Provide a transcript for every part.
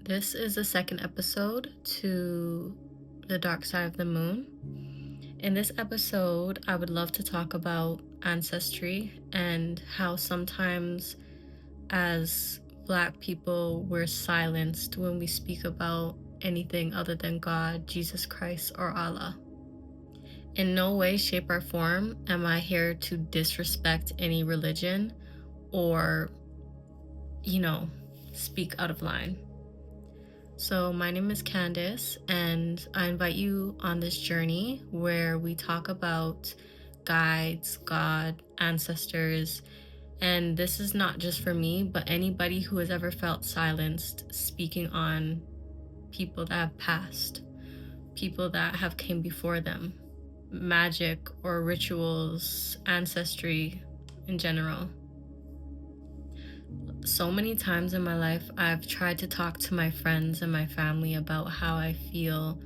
This is the second episode to the dark side of the moon. In this episode, I would love to talk about ancestry and how sometimes as Black people we're silenced when we speak about anything other than God, Jesus Christ, or Allah. In no way, shape, or form am I here to disrespect any religion or, speak out of line. So my name is Candice, and I invite you on this journey where we talk about guides, God, ancestors, and this is not just for me, but anybody who has ever felt silenced speaking on people that have passed, people that have came before them, magic or rituals, ancestry in general. So many times in my life, I've tried to talk to my friends and my family about how I feel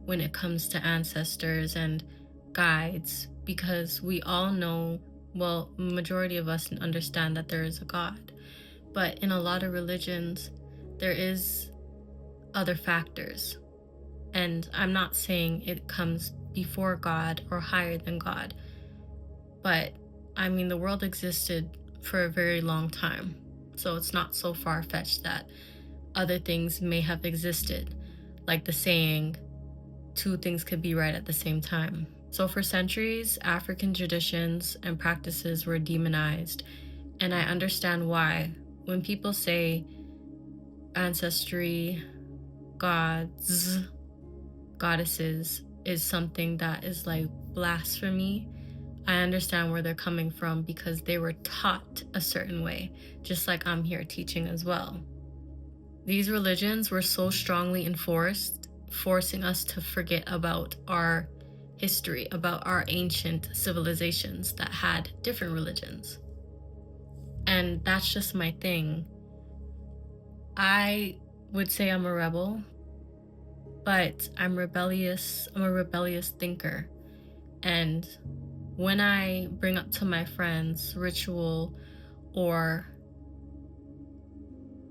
when it comes to ancestors and guides, because we all know, well, majority of us understand that there is a God. But in a lot of religions, there is other factors. And I'm not saying it comes before God or higher than God. But, the world existed for a very long time. So it's not so far-fetched that other things may have existed. Like the saying, two things could be right at the same time. So for centuries, African traditions and practices were demonized. And I understand why. When people say ancestry, gods, goddesses is something that is like blasphemy, I understand where they're coming from because they were taught a certain way, just like I'm here teaching as well. These religions were so strongly enforced, forcing us to forget about our history, about our ancient civilizations that had different religions. And that's just my thing. I would say I'm a rebel, but I'm rebellious. I'm a rebellious thinker. And when I bring up to my friends ritual or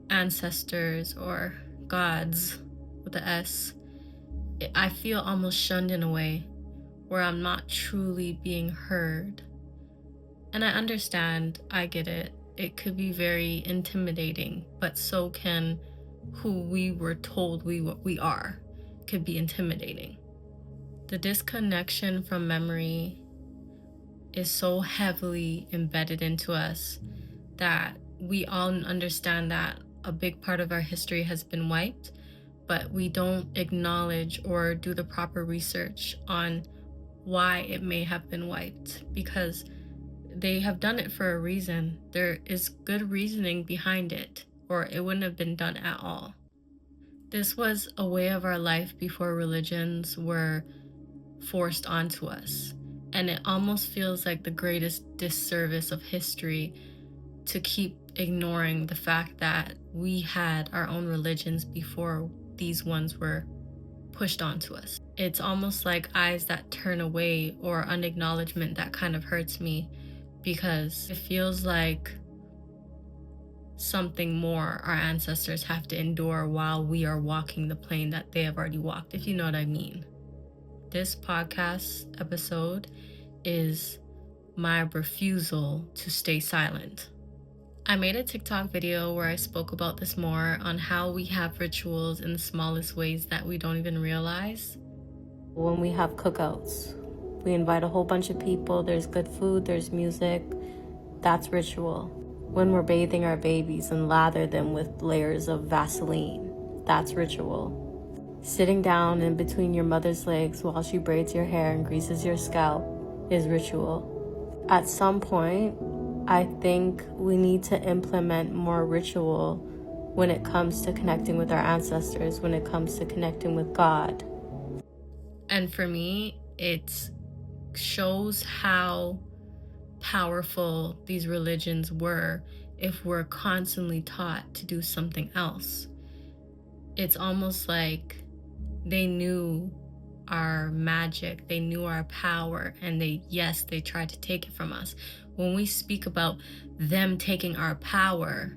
ancestors or gods with the S, I feel almost shunned in a way where I'm not truly being heard. And I understand, I get it. It could be very intimidating, but so can who we were told we are could be intimidating. The disconnection from memory is so heavily embedded into us that we all understand that a big part of our history has been wiped, but we don't acknowledge or do the proper research on why it may have been wiped, because they have done it for a reason. There is good reasoning behind it, or it wouldn't have been done at all. This was a way of our life before religions were forced onto us. And it almost feels like the greatest disservice of history to keep ignoring the fact that we had our own religions before these ones were pushed onto us. It's almost like eyes that turn away or unacknowledgement that kind of hurts me, because it feels like something more our ancestors have to endure while we are walking the plane that they have already walked, if you know what I mean. This podcast episode is my refusal to stay silent. I made a TikTok video where I spoke about this more, on how we have rituals in the smallest ways that we don't even realize. When we have cookouts, we invite a whole bunch of people, there's good food, there's music, that's ritual. When we're bathing our babies and lather them with layers of Vaseline, that's ritual. Sitting down in between your mother's legs while she braids your hair and greases your scalp is ritual. At some point, I think we need to implement more ritual when it comes to connecting with our ancestors, when it comes to connecting with God. And for me, it shows how powerful these religions were if we're constantly taught to do something else. It's almost like they knew our magic, they knew our power, and they tried to take it from us. When we speak about them taking our power,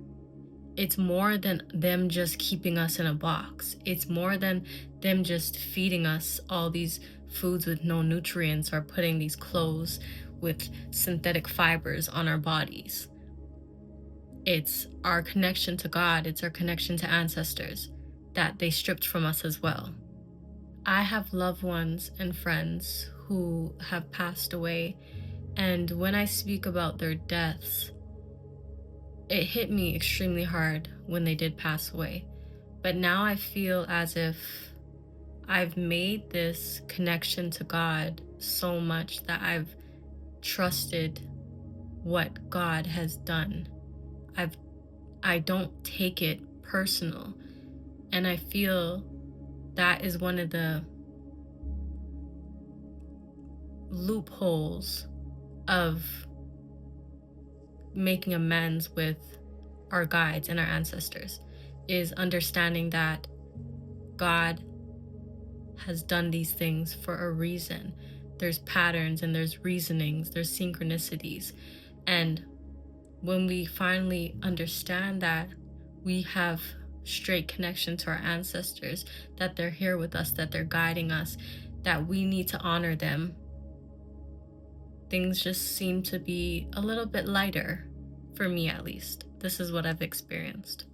It's more than them just keeping us in a box. It's more than them just feeding us all these foods with no nutrients or putting these clothes with synthetic fibers on our bodies. It's our connection to God. It's our connection to ancestors that they stripped from us as well. I have loved ones and friends who have passed away, and when I speak about their deaths, it hit me extremely hard when they did pass away. But now I feel as if I've made this connection to God so much that I've trusted what God has done. I don't take it personal. And I feel that is one of the loopholes of making amends with our guides and our ancestors, is understanding that God has done these things for a reason. There's patterns and there's reasonings, there's synchronicities. And when we finally understand that we have straight connection to our ancestors, that they're here with us, that they're guiding us, that we need to honor them, things just seem to be a little bit lighter, for me at least. This is what I've experienced.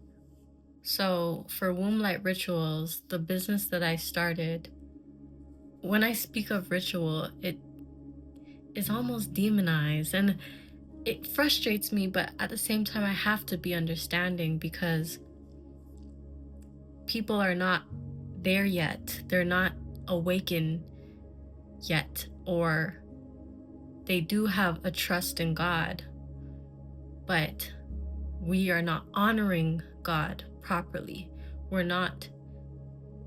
So for Womb Light Rituals, the business that I started, when I speak of ritual, it is almost demonized, and it frustrates me, but at the same time I have to be understanding, because people are not there yet. They're not awakened yet, or they do have a trust in God, but we are not honoring God properly. We're not,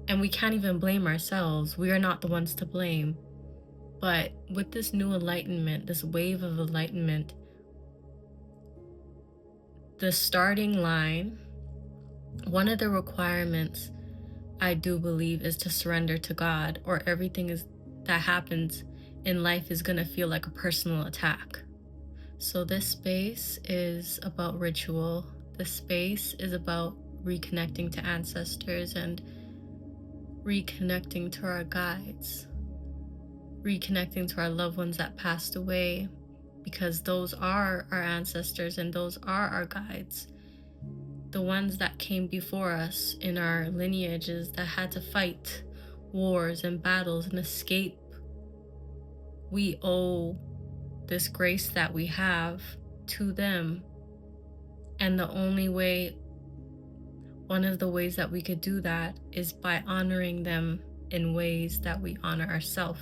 and we can't even blame ourselves. We are not the ones to blame. But with this new enlightenment, this wave of enlightenment, the starting line, one of the requirements I do believe is to surrender to God, or everything that happens in life is going to feel like a personal attack. So this space is about ritual. This space is about reconnecting to ancestors and reconnecting to our guides, reconnecting to our loved ones that passed away, because those are our ancestors and those are our guides. The ones that came before us in our lineages that had to fight wars and battles and escape. We owe this grace that we have to them. And the only way, one of the ways that we could do that is by honoring them in ways that we honor ourselves,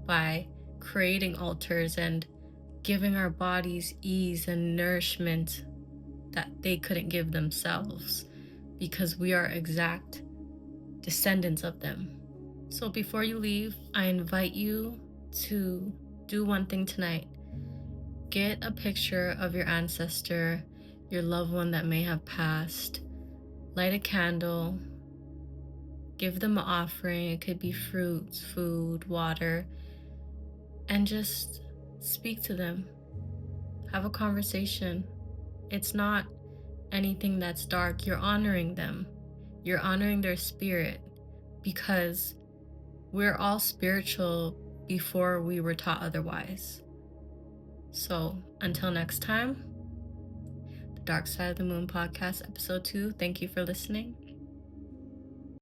by creating altars and giving our bodies ease and nourishment that they couldn't give themselves, because we are exact descendants of them. So before you leave, I invite you to do one thing tonight. Get a picture of your ancestor, your loved one that may have passed. Light a candle. Give them an offering. It could be fruits, food, water. And just speak to them. Have a conversation. It's not anything that's dark. You're honoring them. You're honoring their spirit, because we're all spiritual before we were taught otherwise. So until next time, the Dark Side of the Moon podcast, episode 2. Thank you for listening.